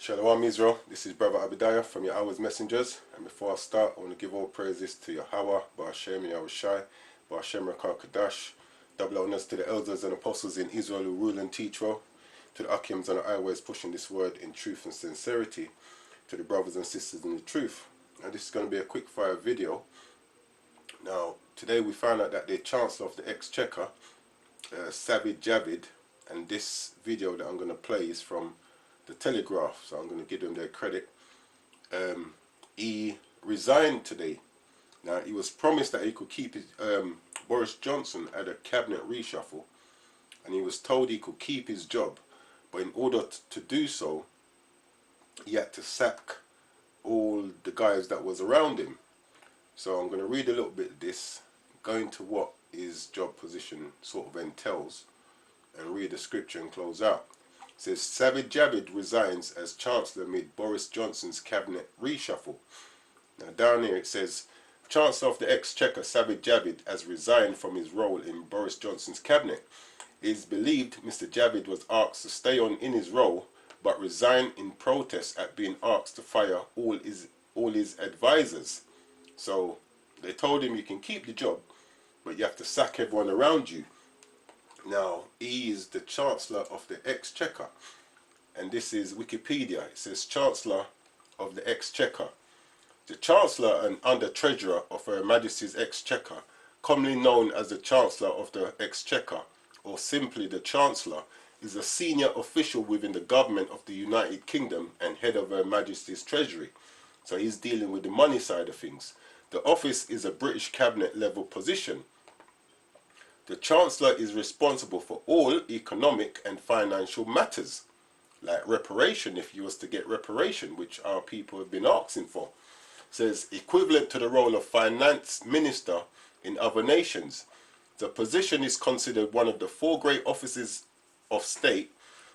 Shalom Israel, this is Brother Abediah from Yahweh's Messengers, and before I start I want to give all praises to Yahweh, Ba'ashem Yahushai, Ba'ashem Rakar Kadash, double honors to the elders and apostles in Israel who rule and teach well, to the Akims and the Iways pushing this word in truth and sincerity, to the brothers and sisters in the truth. And this is going to be a quick fire video. Now today we found out that the Chancellor of the Exchequer, Savid Javid, and this video that I'm going to play is from the Telegraph, so I'm going to give them their credit. He resigned today. Now he was promised that he could keep his, Boris Johnson had a cabinet reshuffle and he was told he could keep his job, but in order to do so he had to sack all the guys that was around him. So I'm going to read a little bit of this, go into what his job position sort of entails, and read the scripture and close out. It says, Savid Javid resigns as Chancellor amid Boris Johnson's cabinet reshuffle. Now down here it says, Chancellor of the Exchequer Savid Javid has resigned from his role in Boris Johnson's cabinet. It is believed Mr. Javid was asked to stay on in his role, but resigned in protest at being asked to fire all his advisors. So they told him you can keep the job, but you have to sack everyone around you. Now, he is the Chancellor of the Exchequer, and this is Wikipedia. It says Chancellor of the Exchequer. The Chancellor and Under Treasurer of Her Majesty's Exchequer, commonly known as the Chancellor of the Exchequer, or simply the Chancellor, is a senior official within the government of the United Kingdom and head of Her Majesty's Treasury. So he's dealing with the money side of things. The office is a British cabinet level position. The Chancellor is responsible for all economic and financial matters, like reparation, if you was to get reparation, which our people have been asking for. It says, equivalent to the role of finance minister in other nations. The position is considered one of the four great offices of state,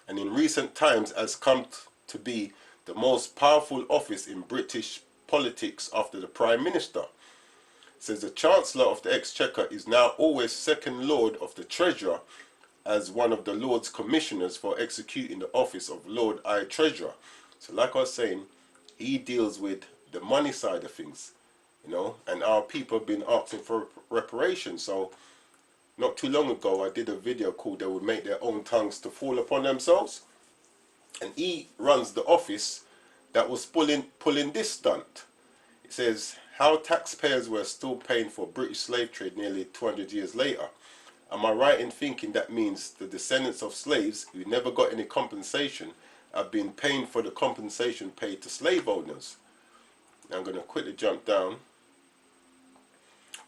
and in recent times has come to be the most powerful office in British politics after the Prime Minister. Says the Chancellor of the Exchequer is now always second Lord of the Treasurer as one of the Lord's Commissioners for executing the office of Lord High Treasurer. So like I was saying, he deals with the money side of things, you know, and our people have been asking for reparations. So not too long ago I did a video called They Would Make Their Own Tongues to Fall Upon Themselves, and he runs the office that was pulling this stunt. It says, how taxpayers were still paying for British slave trade nearly 200 years later. Am I right in thinking that means the descendants of slaves who never got any compensation have been paying for the compensation paid to slave owners? Now I'm going to quickly jump down.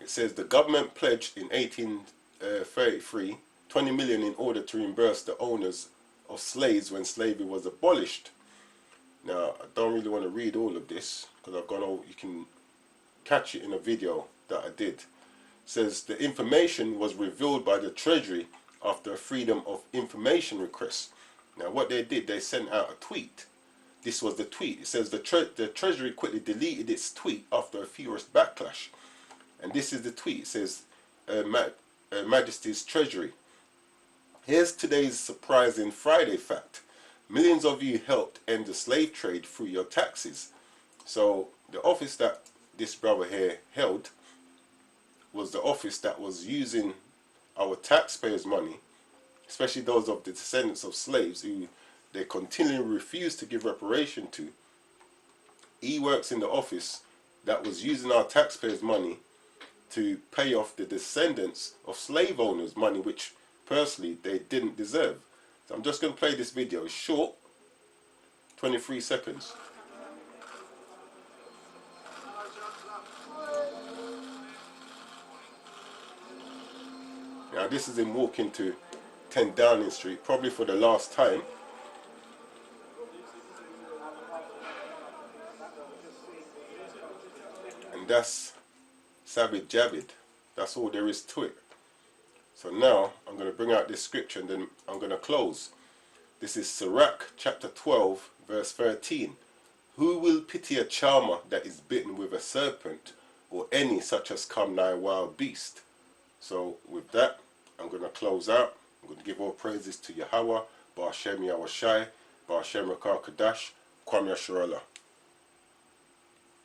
It says the government pledged in 1833 20 million in order to reimburse the owners of slaves when slavery was abolished. Now I don't really want to read all of this because I've gone over, you can catch it in a video that I did. It says the information was revealed by the Treasury after a Freedom of Information request. Now what they did, they sent out a tweet. This was the tweet. It says the Treasury quickly deleted its tweet after a furious backlash. And this is the tweet. It says Majesty's Treasury. Here's today's surprising Friday fact. Millions of you helped end the slave trade through your taxes. So the office that this brother here held was the office that was using our taxpayers' money, especially those of the descendants of slaves who they continually refuse to give reparation to. He works in the office that was using our taxpayers' money to pay off the descendants of slave owners' money, which personally they didn't deserve. So I'm just going to play this video. It's short, 23 seconds. Now this is him walking to 10 Downing Street, probably for the last time. And that's Savid Javid. That's all there is to it. So now I'm going to bring out this scripture and then I'm going to close. This is Sirach chapter 12 verse 13. Who will pity a charmer that is bitten with a serpent, or any such as come nigh a wild beast? So with that, I'm going to close out. I'm going to give all praises to Yahweh, Ba'ashem Yahushai, Ba'ashem Rakar Kadash, Kwame Shirala.